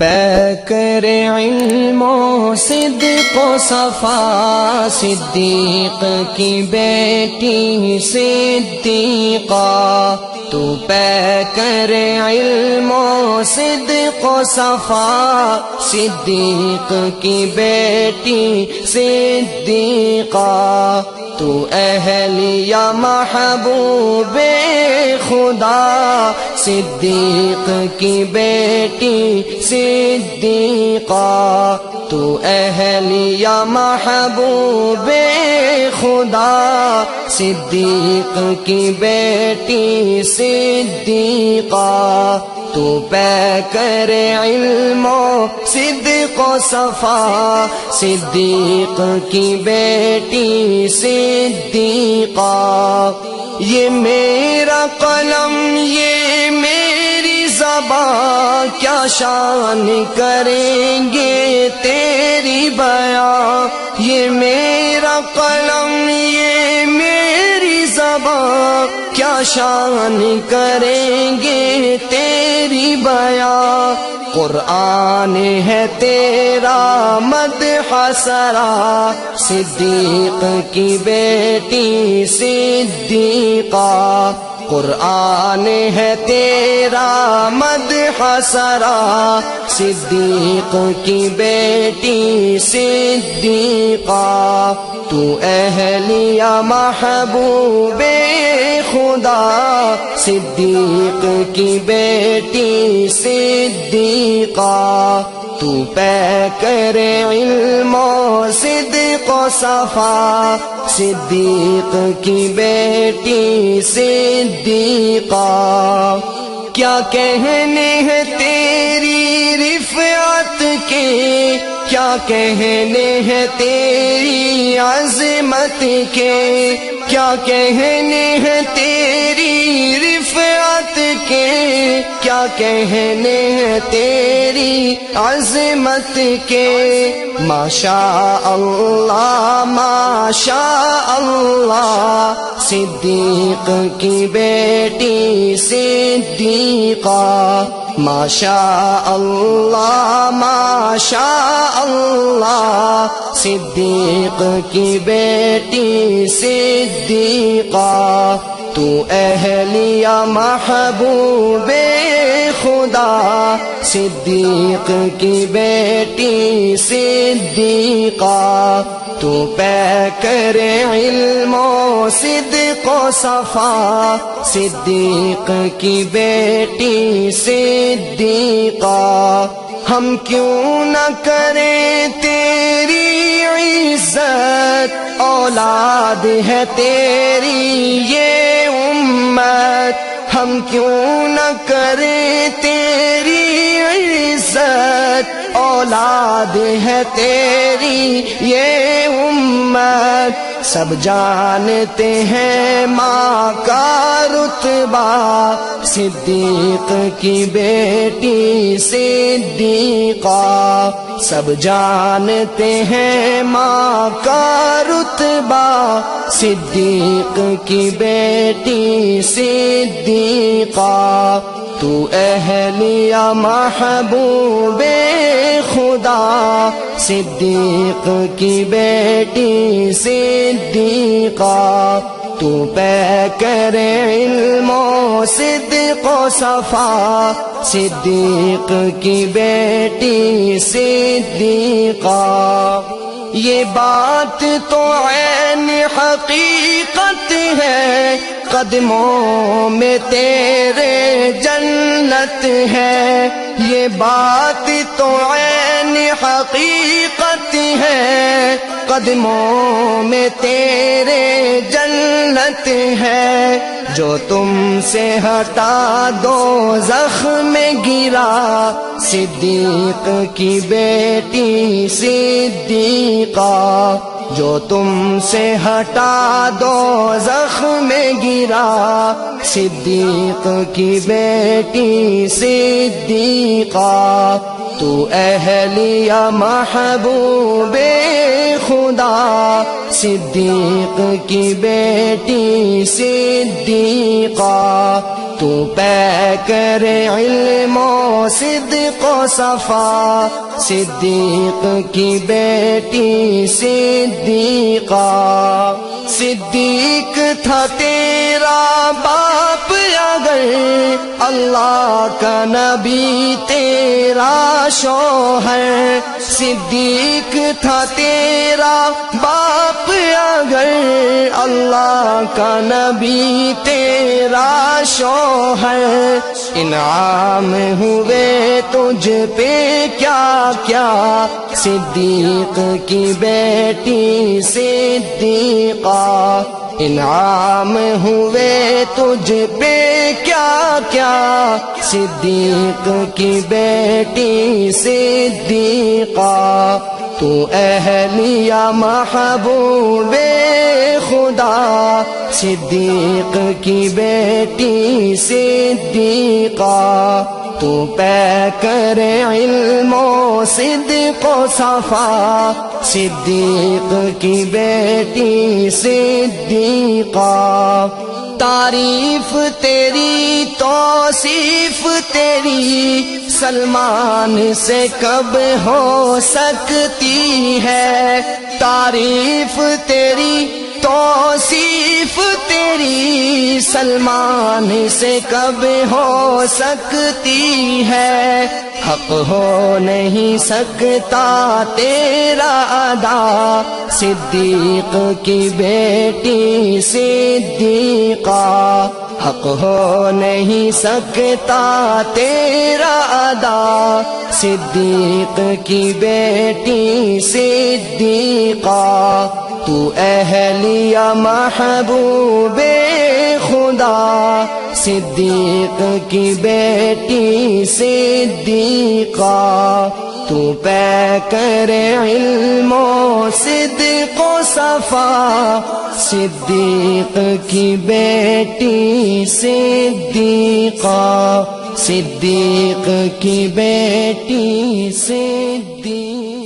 پیکر علم و صدق و صفا، صدیق کی بیٹی صدیقہ، تو پیکر علم و صدق و صفا، صدیق کی بیٹی صدیقہ، تو اہلیہ محبوب خدا، صدیق کی بیٹی صدیقہ، تو اہلیہ محبوب خدا، صدیق کی بیٹی صدیقہ، تو پیکر علم و صدق و صفا، صدیق کی بیٹی صدیقہ۔ یہ میرا قلم، یہ میری زبان، کیا شان کریں گے تیری بیاں۔ یہ میرا قلم، یہ میری زبان، کیا شان کریں گے تیری بیاں۔ قرآن ہے تیرا مدح سرا، صدیق کی بیٹی صدیقہ، قرآن ہے تیرا مدح سرا، صدیق کی بیٹی صدیقہ، تو اہلیہ محبوب خدا، صدیق کی بیٹی صدیقہ، تو پیکر علم و صدق و صفا، صدیق کی بیٹی صدیقہ۔ کیا کہنے ہیں تیری رفعت کے، کیا کہنے ہیں تیری عظمت کے، کیا کہنے ہیں تیری رفعت کے، کیا کہنے ہیں تیری عظمت کے۔ ماشاء اللہ ماشاء اللہ، صدیق کی بیٹی صدیقہ، ماشاء اللہ ماشاء اللہ، صدیق کی بیٹی صدیقہ، تو اہلیہ محبوب خدا، صدیق کی بیٹی صدیقہ، تو پیکر علم و صدق و صفا، صدیق کی بیٹی صدیقہ۔ ہم کیوں نہ کریں تیری عزت، اولاد ہے تیری یہ امت، ہم کیوں نہ کریں تیری عزت، اولاد ہے تیری یہ امت۔ سب جانتے ہیں ماں کا رتبہ، صدیق کی بیٹی صدیقہ، سب جانتے ہیں ماں کا رتبہ، صدیق کی بیٹی صدیقہ، تو اہلیہ محبوب خدا، صدیق کی بیٹی صدیقہ، تو پیکر علم و صدق و صفا، صدیق کی بیٹی صدیقہ۔ یہ بات تو عین حقیقت ہے، قدموں میں تیرے جنت ہے، یہ بات تو عین حقیقت ہے، قدموں میں تیرے جنت ہے۔ جو تم سے ہٹا دوزخ میں گرا، صدیق کی بیٹی صدیقہ، جو تم سے ہٹا دوزخ میں گرا، صدیق کی بیٹی صدیقہ، تو اہلیہ محبوب خدا صدیق کی بیٹی صدیقہ تو پیکر علم و صدق و صفا صدیق کی بیٹی صدیقہ صدیق تھا تیرا باپ اگر اللہ کا نبی تیرا شوہر صدیق تھا تیرا باپ اگر اللہ کا نبی تیرا شوہر انعام ہوئے تجھ پہ کیا کیا صدیق کی بیٹی صدیقہ انعام ہوئے تجھ پہ کیا کیا صدیق کی بیٹی صدیقہ تو اہلیہ محبوب خدا صدیق کی بیٹی صدیقہ تو پیکر علم و صدق و صفا صدیق کی بیٹی صدیقہ تعریف تیری توصیف تیری سلمان سے کب ہو سکتی ہے تعریف تیری توصیف تیری سلمان سے کب ہو سکتی ہے حق ہو نہیں سکتا تیرا ادا صدیق کی بیٹی صدیقہ حق ہو نہیں سکتا تیرا ادا صدیق کی بیٹی صدیقہ تو اہلیہ محبوب خدا صدیق کی بیٹی صدیقہ تو پیکر علم و صدق و صفا صدیق کی بیٹی صدیقہ صدیق کی بیٹی صدیقہ